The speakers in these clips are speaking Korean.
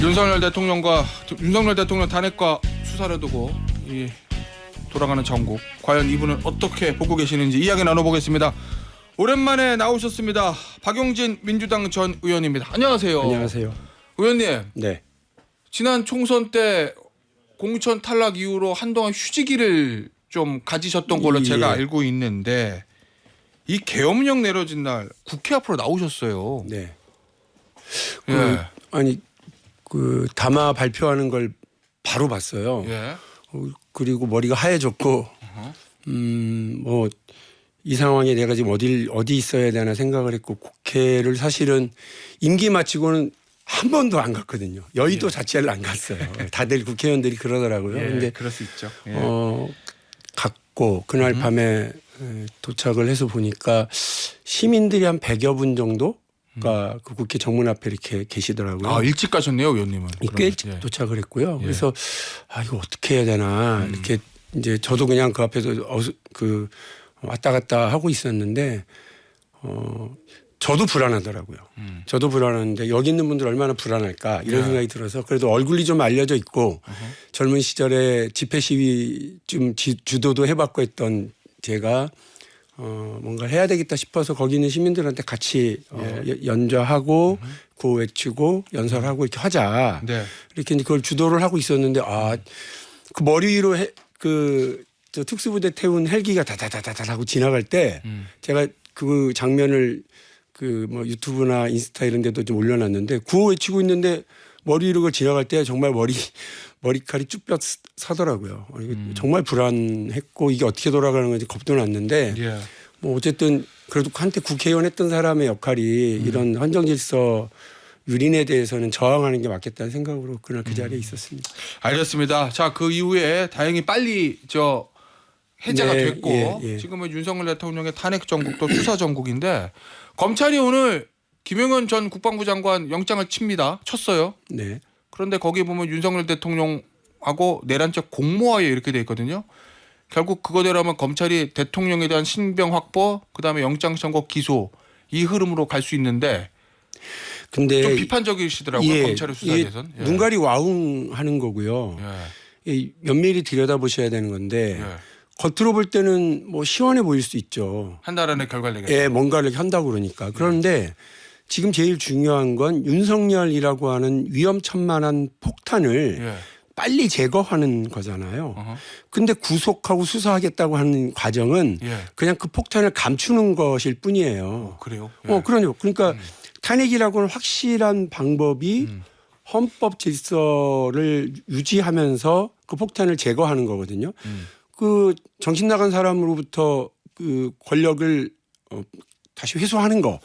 윤석열 대통령 탄핵과 수사를 두고 이 돌아가는 전국, 과연 이분은 어떻게 보고 계시는지 이야기 나눠보겠습니다. 오랜만에 나오셨습니다. 박용진 민주당 전 의원입니다. 안녕하세요. 안녕하세요. 의원님. 네. 지난 총선 때 공천 탈락 이후로 한동안 휴지기를 좀 가지셨던 걸로 제가 알고 있는데 이 계엄령 내려진 날 국회 앞으로 나오셨어요. 네. 예. 그 담화 발표하는 걸 바로 봤어요. 예. 그리고 머리가 하얘졌고, 뭐 이 상황에 내가 지금 어디 있어야 되나 생각을 했고, 국회를 사실은 임기 마치고는 한 번도 안 갔거든요. 여의도 자체를 안 갔어요. 다들 국회의원들이 그러더라고요. 예, 근데 그럴 수 있죠. 예. 갔고 그날 밤에 도착을 해서 보니까 시민들이 한 100여 분 정도가 그 국회 정문 앞에 이렇게 계시더라고요. 아, 일찍 가셨네요, 의원님은. 꽤 일찍 예. 도착을 했고요. 예. 그래서 이거 어떻게 해야 되나 이렇게 이제 저도 그냥 그 앞에서 왔다 갔다 하고 있었는데 저도 불안하더라고요. 저도 불안한데 여기 있는 분들 얼마나 불안할까 이런 생각이 들어서 그래도 얼굴이 좀 알려져 있고 젊은 시절에 집회 시위 좀 주도도 해봤고 했던 제가 뭔가 해야 되겠다 싶어서 거기 있는 시민들한테 같이 연좌하고 구호 외치고 연설하고 이렇게 하자. 네. 이렇게 이제 그걸 주도를 하고 있었는데 그 머리 위로 저 특수부대 태운 헬기가 다다다다다 하고 지나갈 때 제가 그 장면을 그 뭐 유튜브나 인스타 이런 데도 좀 올려놨는데 구호 외치고 있는데 머리 위로 그걸 지나갈 때 정말 머리칼이 쭈뼛 서더라고요. 정말 불안했고 이게 어떻게 돌아가는 건지 겁도 났는데 예. 뭐 어쨌든 그래도 한때 국회의원 했던 사람의 역할이 이런 헌정질서 유린에 대해서는 저항하는 게 맞겠다는 생각으로 그날 그 자리에 있었습니다. 알겠습니다. 자, 그 이후에 다행히 빨리 해제가 네, 됐고 예. 지금은 윤석열 대통령의 탄핵 정국도 수사 정국인데 검찰이 오늘 김용현 전 국방부 장관 영장을 쳤어요. 네. 그런데 거기 보면 윤석열 대통령하고 내란죄 공모하에 이렇게 돼 있거든요. 결국 그거대로라면 검찰이 대통령에 대한 신병 확보, 그다음에 영장 선고 기소 이 흐름으로 갈 수 있는데 근데 좀 비판적이시더라고요. 검찰의 수사에 대해서는. 예. 눈깔이 와웅하는 거고요. 면밀히 들여다보셔야 되는 건데 예. 겉으로 볼 때는 뭐 시원해 보일 수 있죠. 한 달 안에 결과를 내겠다. 예, 뭔가를 한다고 그러니까. 그런데 지금 제일 중요한 건 윤석열이라고 하는 위험천만한 폭탄을 예. 빨리 제거하는 거잖아요. 어허. 근데 구속하고 수사하겠다고 하는 과정은 예. 그냥 그 폭탄을 감추는 것일 뿐이에요. 그래요? 예. 그러네요. 그러니까 탄핵이라고는 확실한 방법이 헌법 질서를 유지하면서 그 폭탄을 제거하는 거거든요. 그 정신 나간 사람으로부터 그 권력을 다시 회수하는 거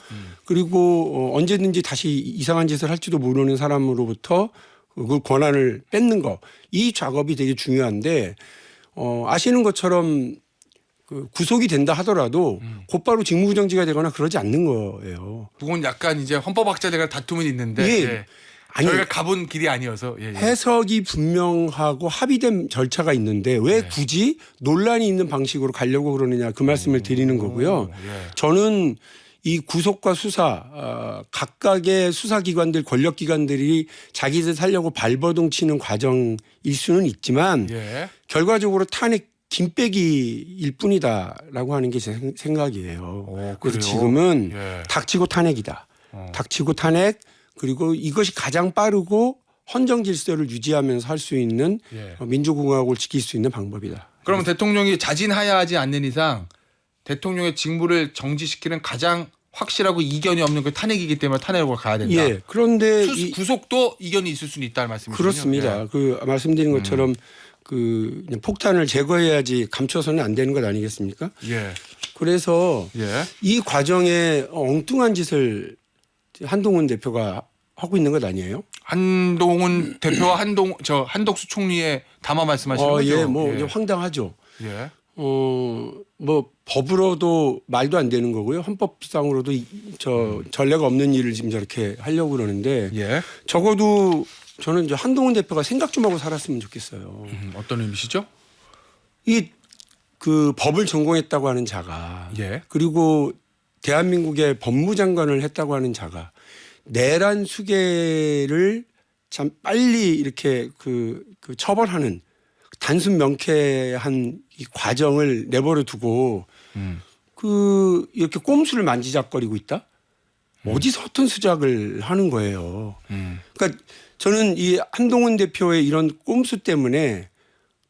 그리고 언제든지 다시 이상한 짓을 할지도 모르는 사람으로부터 그 권한을 뺏는 거 이 작업이 되게 중요한데 아시는 것처럼 그 구속이 된다 하더라도 곧바로 직무정지가 되거나 그러지 않는 거예요. 그건 약간 이제 헌법학자들과 다툼은 있는데 예. 아니, 저희가 가본 길이 아니어서 해석이 분명하고 합의된 절차가 있는데 왜 굳이 논란이 있는 방식으로 가려고 그러느냐 그 말씀을 드리는 거고요. 저는 이 구속과 수사 각각의 수사기관들 권력기관들이 자기들 살려고 발버둥 치는 과정일 수는 있지만 결과적으로 탄핵 김빼기일 뿐이다라고 하는 게 제 생각이에요. 그래서 지금은 닥치고 탄핵이다. 닥치고 탄핵 그리고 이것이 가장 빠르고 헌정 질서를 유지하면서 할 수 있는 민주공화국을 지킬 수 있는 방법이다. 그러면 대통령이 자진하야하지 않는 이상 대통령의 직무를 정지시키는 가장 확실하고 이견이 없는 그 탄핵이기 때문에 탄핵으로 가야 된다. 예. 그런데 구속도 이견이 있을 수는 있다는 말씀이시죠? 그렇습니다. 그 말씀드린 것처럼 그 폭탄을 제거해야지 감춰서는 안 되는 것 아니겠습니까? 그래서 이 과정에 엉뚱한 짓을 한동훈 대표가 하고 있는 것 아니에요? 한동훈 대표와 한덕수 총리의 담화 말씀하시는 거죠? 예, 황당하죠. 뭐 법으로도 말도 안 되는 거고요. 헌법상으로도 전례가 없는 일을 지금 저렇게 하려고 그러는데 적어도 저는 이제 한동훈 대표가 생각 좀 하고 살았으면 좋겠어요. 어떤 의미시죠? 그 법을 전공했다고 하는 자가 그리고 대한민국의 법무장관을 했다고 하는 자가 내란 수계를 참 빨리 이렇게 그 처벌하는 단순 명쾌한 이 과정을 내버려 두고 그 이렇게 꼼수를 만지작거리고 있다? 어디서 어떤 수작을 하는 거예요. 그러니까 저는 이 한동훈 대표의 이런 꼼수 때문에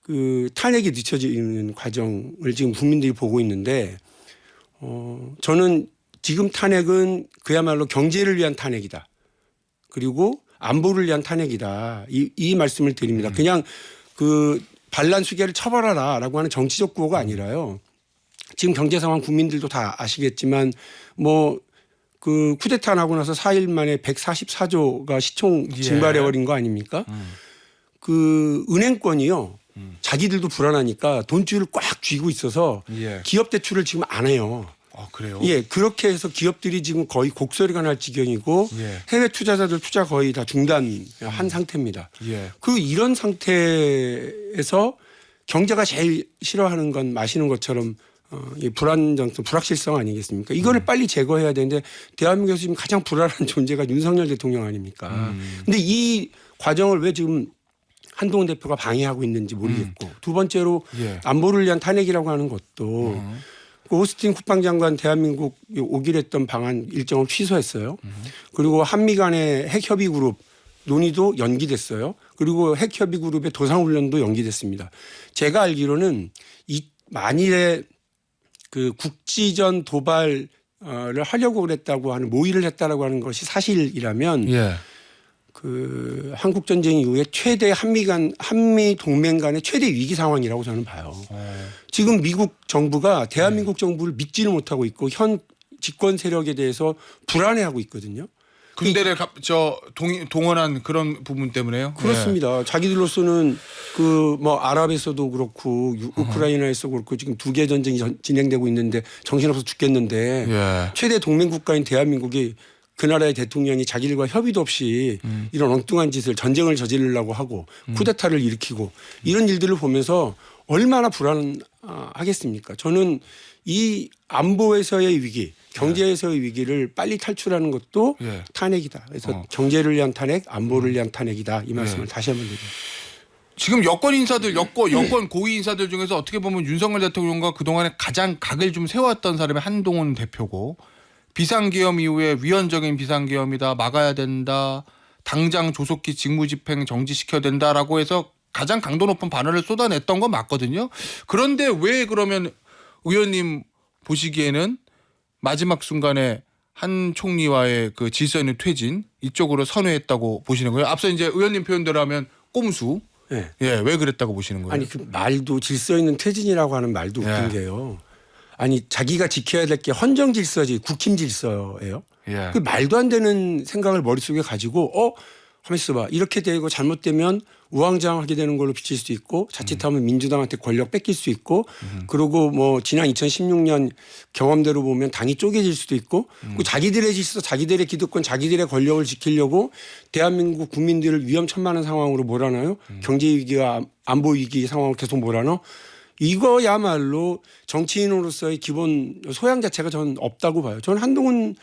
그 탄핵이 늦춰지는 과정을 지금 국민들이 보고 있는데 저는 지금 탄핵은 그야말로 경제를 위한 탄핵이다. 그리고 안보를 위한 탄핵이다. 이 말씀을 드립니다. 그냥 그 반란 수계를 처벌하라라고 하는 정치적 구호가 아니라요. 지금 경제 상황 국민들도 다 아시겠지만 뭐 그 쿠데타 나고 나서 4일 만에 144조가 시총 증발해 버린 거 아닙니까? 그 은행권이요. 자기들도 불안하니까 돈줄을 꽉 쥐고 있어서 기업 대출을 지금 안 해요. 아, 그래요? 예, 그렇게 해서 기업들이 지금 거의 곡소리가 날 지경이고 해외 투자자들 투자 거의 다 중단한 상태입니다. 그 이런 상태에서 경제가 제일 싫어하는 건 마시는 것처럼 이 불안정성, 불확실성 아니겠습니까? 이거를 빨리 제거해야 되는데 대한민국에서 지금 가장 불안한 존재가 윤석열 대통령 아닙니까? 근데 이 과정을 왜 지금 한동훈 대표가 방해하고 있는지 모르겠고 두 번째로 안보를 위한 탄핵이라고 하는 것도 그 오스틴 국방장관 대한민국 오기로 했던 방안 일정을 취소했어요. 그리고 한미 간의 핵협의 그룹 논의도 연기됐어요. 그리고 핵협의 그룹의 도상훈련도 연기됐습니다. 제가 알기로는 이 만일에 그 국지전 도발을 하려고 그랬다고 하는 모의를 했다라고 하는 것이 사실이라면 그 한국 전쟁 이후에 최대 한미 동맹 간의 최대 위기 상황이라고 저는 봐요. 지금 미국 정부가 대한민국 정부를 믿지는 못하고 있고 현 집권 세력에 대해서 불안해하고 있거든요. 군대를 동원한 그런 부분 때문에요? 그렇습니다. 자기들로서는 그 뭐 아랍에서도 그렇고 우크라이나에서 그렇고 지금 두 개 전쟁이 진행되고 있는데 정신없어 죽겠는데 최대 동맹 국가인 대한민국이 그 나라의 대통령이 자기들과 협의도 없이 이런 엉뚱한 짓을 전쟁을 저지르려고 하고 쿠데타를 일으키고 이런 일들을 보면서 얼마나 불안하겠습니까? 저는 이 안보에서의 위기, 경제에서의 위기를 빨리 탈출하는 것도 탄핵이다. 그래서 경제를 위한 탄핵, 안보를 위한 탄핵이다. 이 말씀을 다시 한번 드립니다. 지금 여권 인사들, 여권 고위 인사들 중에서 어떻게 보면 윤석열 대통령과 그동안에 가장 각을 좀 세웠던 사람이 한동훈 대표고 비상계엄 이후에 위헌적인 비상계엄이다. 막아야 된다. 당장 조속히 직무집행 정지시켜야 된다라고 해서 가장 강도 높은 반응을 쏟아냈던 건 맞거든요. 그런데 왜 그러면 의원님 보시기에는 마지막 순간에 한 총리와의 그 질서 있는 퇴진 이쪽으로 선회했다고 보시는 거예요? 앞서 이제 의원님 표현대로 하면 꼼수. 왜 그랬다고 보시는 거예요? 아니 그 말도 질서 있는 퇴진이라고 하는 말도 웃긴 게요. 아니 자기가 지켜야 될 게 헌정 질서지 국힘 질서예요. 그 말도 안 되는 생각을 머릿속에 가지고 가만 있어봐. 이렇게 되고 잘못되면 우왕좌왕하게 되는 걸로 비칠 수도 있고 자칫하면 민주당한테 권력 뺏길 수 있고 그리고 뭐 지난 2016년 경험대로 보면 당이 쪼개질 수도 있고 그 자기들의 질서 자기들의 기득권 자기들의 권력을 지키려고 대한민국 국민들을 위험천만한 상황으로 몰아넣어요. 경제 위기와 안보 위기 상황을 계속 몰아넣어. 이거야말로 정치인으로서의 기본 소양 자체가 저는 없다고 봐요. 저는 한동훈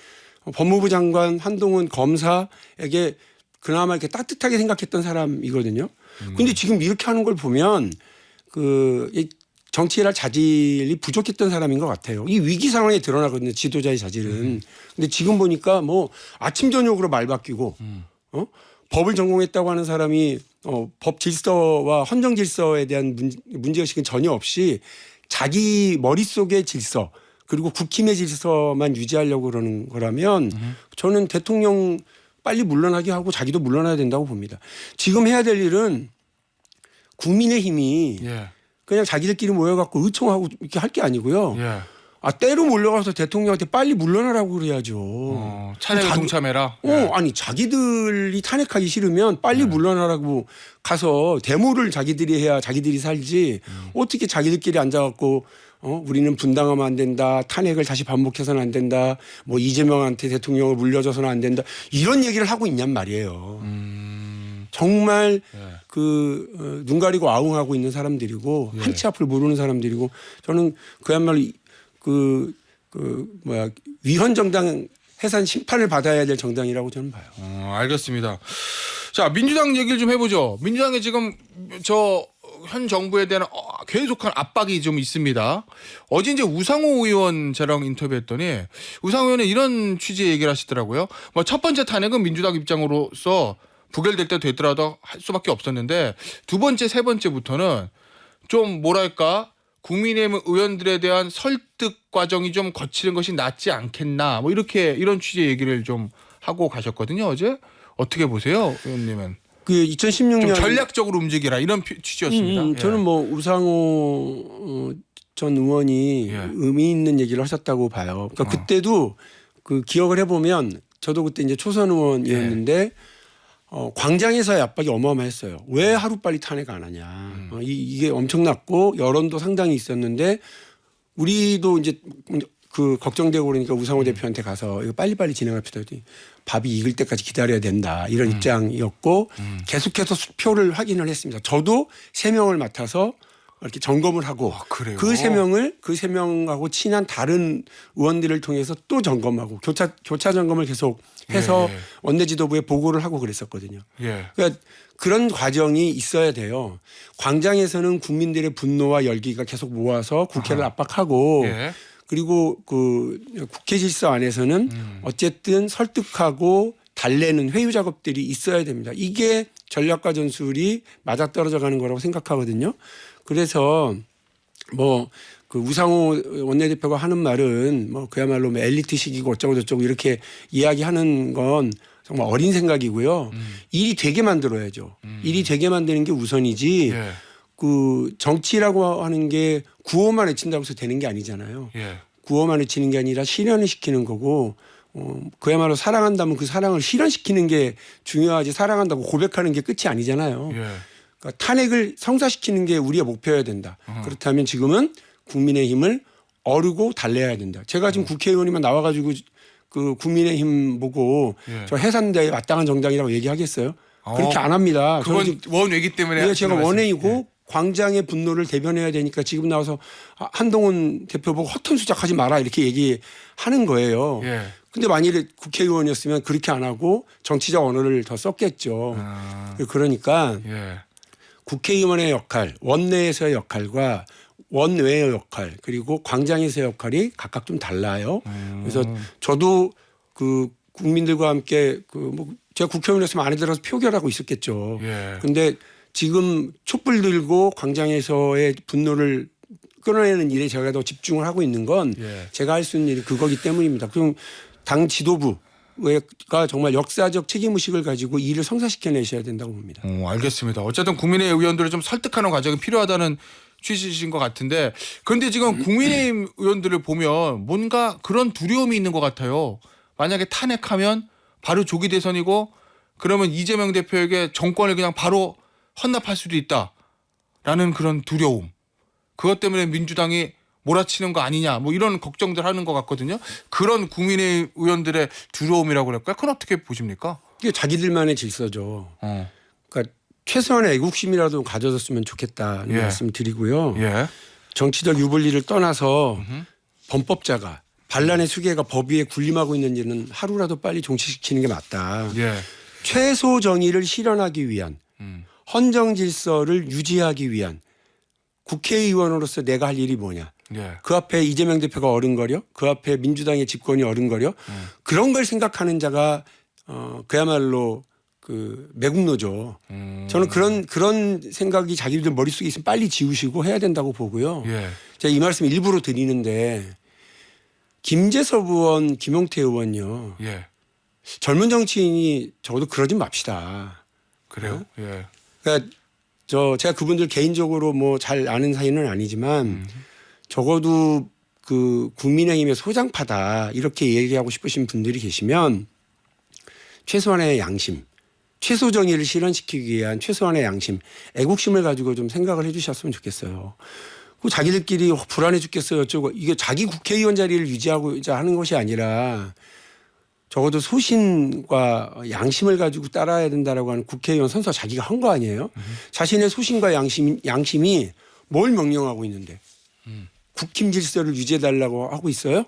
법무부 장관, 한동훈 검사에게 그나마 이렇게 따뜻하게 생각했던 사람이거든요. 근데 지금 이렇게 하는 걸 보면 그 정치인할 자질이 부족했던 사람인 것 같아요. 이 위기 상황에 드러나거든요. 지도자의 자질은. 근데 지금 보니까 뭐 아침 저녁으로 말 바뀌고 법을 전공했다고 하는 사람이 법 질서와 헌정 질서에 대한 문제의식은 전혀 없이 자기 머릿속의 질서 그리고 국힘의 질서만 유지하려고 그러는 거라면 저는 대통령 빨리 물러나게 하고 자기도 물러나야 된다고 봅니다. 지금 해야 될 일은 국민의힘이 그냥 자기들끼리 모여갖고 의총하고 이렇게 할 게 아니고요. 때로 몰려가서 대통령한테 빨리 물러나라고 그래야죠. 탄핵에 동참해라. 아니 자기들이 탄핵하기 싫으면 빨리 물러나라고 가서 데모를 자기들이 해야 자기들이 살지 어떻게 자기들끼리 앉아갖고 우리는 분당하면 안 된다. 탄핵을 다시 반복해서는 안 된다. 뭐 이재명한테 대통령을 물려줘서는 안 된다. 이런 얘기를 하고 있냔 말이에요. 정말 눈 가리고 아웅하고 있는 사람들이고 한치 앞을 모르는 사람들이고 저는 그야말로 위헌 정당 해산 심판을 받아야 될 정당이라고 저는 봐요. 알겠습니다. 자, 민주당 얘기를 좀 해보죠. 민주당에 지금 저 현 정부에 대한 계속한 압박이 좀 있습니다. 어제 이제 우상호 의원 저랑 인터뷰했더니 우상호 의원은 이런 취지의 얘기를 하시더라고요. 뭐 첫 번째 탄핵은 민주당 입장으로서 부결될 때 되더라도 할 수밖에 없었는데 두 번째, 세 번째부터는 좀 뭐랄까 국민의힘 의원들에 대한 설득 과정이 좀 거치는 것이 낫지 않겠나 뭐 이렇게 이런 취지의 얘기를 좀 하고 가셨거든요. 어제 어떻게 보세요, 의원님은? 그 2016년 좀 전략적으로 움직이라 이런 취지였습니다. 저는 뭐 우상호 전 의원이 예. 의미 있는 얘기를 하셨다고 봐요. 그러니까 그때도 그 기억을 해보면 저도 그때 이제 초선 의원이었는데 광장에서의 압박이 어마어마했어요. 왜 하루빨리 탄핵 안 하냐. 이게 엄청났고 여론도 상당히 있었는데 우리도 이제 그 걱정되고 그러니까 우상호 대표한테 가서 이거 빨리빨리 진행할 필요가 있더니 밥이 익을 때까지 기다려야 된다 이런 입장이었고 계속해서 수표를 확인을 했습니다. 저도 3명을 맡아서 이렇게 점검을 하고 그래요? 그 3명하고 친한 다른 의원들을 통해서 또 점검하고 교차 점검을 계속 해서 예. 원내 지도부에 보고를 하고 그랬었거든요. 예. 그러니까 그런 과정이 있어야 돼요. 광장에서는 국민들의 분노와 열기가 계속 모아서 국회를 압박하고 예. 그리고 그 국회 질서 안에서는 어쨌든 설득하고 달래는 회유 작업들이 있어야 됩니다. 이게 전략과 전술이 맞아떨어져 가는 거라고 생각하거든요. 그래서 뭐 그 우상호 원내대표가 하는 말은 뭐 그야말로 뭐 엘리트식이고 어쩌고 저쩌고 이렇게 이야기하는 건 정말 어린 생각이고요. 일이 되게 만들어야죠. 일이 되게 만드는 게 우선이지. 예. 그 정치라고 하는 게 구호만 외친다고 해서 되는 게 아니잖아요. 예. 구호만 외치는 게 아니라 실현을 시키는 거고 그야말로 사랑한다면 그 사랑을 실현시키는 게 중요하지 사랑한다고 고백하는 게 끝이 아니잖아요. 예. 그러니까 탄핵을 성사시키는 게 우리의 목표여야 된다. 그렇다면 지금은 국민의힘을 어르고 달래야 된다. 제가 지금 국회의원이면 나와가지고 그 국민의힘 보고 예. 저 해산대에 마땅한 정당이라고 얘기하겠어요? 그렇게 안 합니다. 그건 저는 원외기 때문에 예, 제가 하시는 원외이고 말씀. 광장의 분노를 대변해야 되니까 지금 나와서 한동훈 대표 보고 허튼 수작하지 마라 이렇게 얘기하는 거예요. 예. 근데 만일에 국회의원이었으면 그렇게 안 하고 정치적 언어를 더 썼겠죠. 그러니까 예. 국회의원의 역할, 원내에서의 역할과 원외의 역할 그리고 광장에서의 역할이 각각 좀 달라요. 그래서 저도 그 국민들과 함께 그 뭐 제가 국회의원이었으면 안에 들어서 표결하고 있었겠죠. 예. 근데 지금 촛불 들고 광장에서의 분노를 끌어내는 일에 제가 더 집중을 하고 있는 건 예. 제가 할 수 있는 일이 그거기 때문입니다. 그럼 당 지도부가 정말 역사적 책임의식을 가지고 일을 성사시켜내셔야 된다고 봅니다. 알겠습니다. 어쨌든 국민의 의원들을 좀 설득하는 과정이 필요하다는 취지신 것 같은데 그런데 지금 국민의힘 의원들을 보면 뭔가 그런 두려움이 있는 것 같아요. 만약에 탄핵하면 바로 조기 대선이고 그러면 이재명 대표에게 정권을 그냥 바로 헌납할 수도 있다라는 그런 두려움. 그것 때문에 민주당이 몰아치는 거 아니냐 뭐 이런 걱정들 하는 것 같거든요. 그런 국민의 의원들의 두려움이라고 그럴까요? 그건 어떻게 보십니까? 이게 자기들만의 질서죠. 그러니까 최소한의 애국심이라도 가져졌으면 좋겠다는 예. 말씀 드리고요. 예. 정치적 유불리를 떠나서 범법자가 반란의 수괴가 법 위에 군림하고 있는 일은 하루라도 빨리 종식시키는 게 맞다. 예. 최소 정의를 실현하기 위한 헌정 질서를 유지하기 위한 국회의원으로서 내가 할 일이 뭐냐. 예. 그 앞에 이재명 대표가 어른거려? 그 앞에 민주당의 집권이 어른거려? 그런 걸 생각하는 자가 그야말로 그 매국노죠. 저는 그런 생각이 자기들 머릿속에 있으면 빨리 지우시고 해야 된다고 보고요. 예. 제가 이 말씀 일부러 드리는데 김재섭 의원, 김용태 의원요. 예. 젊은 정치인이 적어도 그러지 맙시다. 그래요? 예. 그러니까 제가 그분들 개인적으로 뭐 잘 아는 사이는 아니지만 적어도 그 국민의힘의 소장파다 이렇게 얘기하고 싶으신 분들이 계시면 최소한의 양심, 최소 정의를 실현시키기 위한 최소한의 양심, 애국심을 가지고 좀 생각을 해주셨으면 좋겠어요. 그 자기들끼리 불안해 죽겠어요. 어쩌고 이게 자기 국회의원 자리를 유지하고자 하는 것이 아니라 적어도 소신과 양심을 가지고 따라야 된다라고 하는 국회의원 선서 자기가 한 거 아니에요? 자신의 소신과 양심이 뭘 명령하고 있는데 국힘 질서를 유지해달라고 하고 있어요?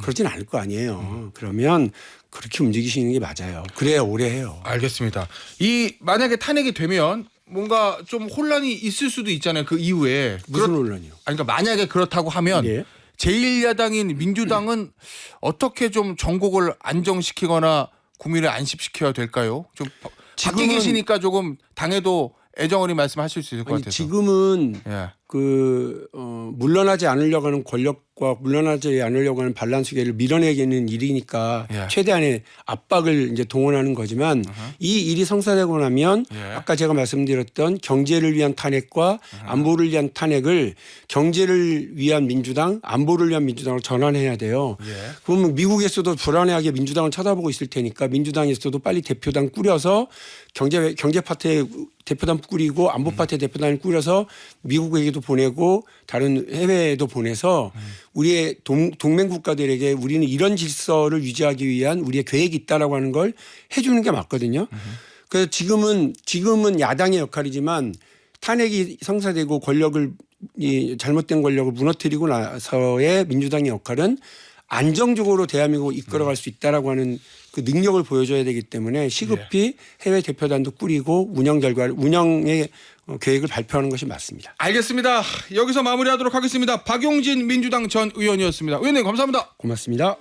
그러진 않을 거 아니에요. 그러면 그렇게 움직이시는 게 맞아요. 그래야 오래 해요. 알겠습니다. 이 만약에 탄핵이 되면 뭔가 좀 혼란이 있을 수도 있잖아요. 그 이후에. 무슨 논란이요? 아니, 그러니까 만약에 그렇다고 하면 예. 제1야당인 민주당은 어떻게 좀 전국을 안정시키거나 국민을 안심시켜야 될까요? 좀 밖에 계시니까 조금 당에도 애정어린 말씀하실 수 있을 것 같아서. 지금은 예. 물러나지 않으려고 하는 권력과 물러나지 않으려고 하는 반란수계를 밀어내기는 일이니까 예. 최대한의 압박을 이제 동원하는 거지만 이 일이 성사되고 나면 예. 아까 제가 말씀드렸던 경제를 위한 탄핵과 안보를 위한 탄핵을 경제를 위한 민주당, 안보를 위한 민주당으로 전환해야 돼요. 예. 그러면 미국에서도 불안해하게 민주당을 쳐다보고 있을 테니까 민주당에서도 빨리 대표당 꾸려서 경제 파트에 대표단 꾸리고 안보 파트에 대표단을 꾸려서 미국에게도 보내고 다른 해외에도 보내서 우리의 동맹 국가들에게 우리는 이런 질서를 유지하기 위한 우리의 계획이 있다라고 하는 걸 해주는 게 맞거든요. 그래서 지금은 야당의 역할이지만 탄핵이 성사되고 이 잘못된 권력을 무너뜨리고 나서의 민주당의 역할은 안정적으로 대한민국을 이끌어갈 수 있다라고 하는 그 능력을 보여줘야 되기 때문에 시급히 해외 대표단도 꾸리고 운영의 계획을 발표하는 것이 맞습니다. 알겠습니다. 여기서 마무리하도록 하겠습니다. 박용진 민주당 전 의원이었습니다. 의원님 감사합니다. 고맙습니다.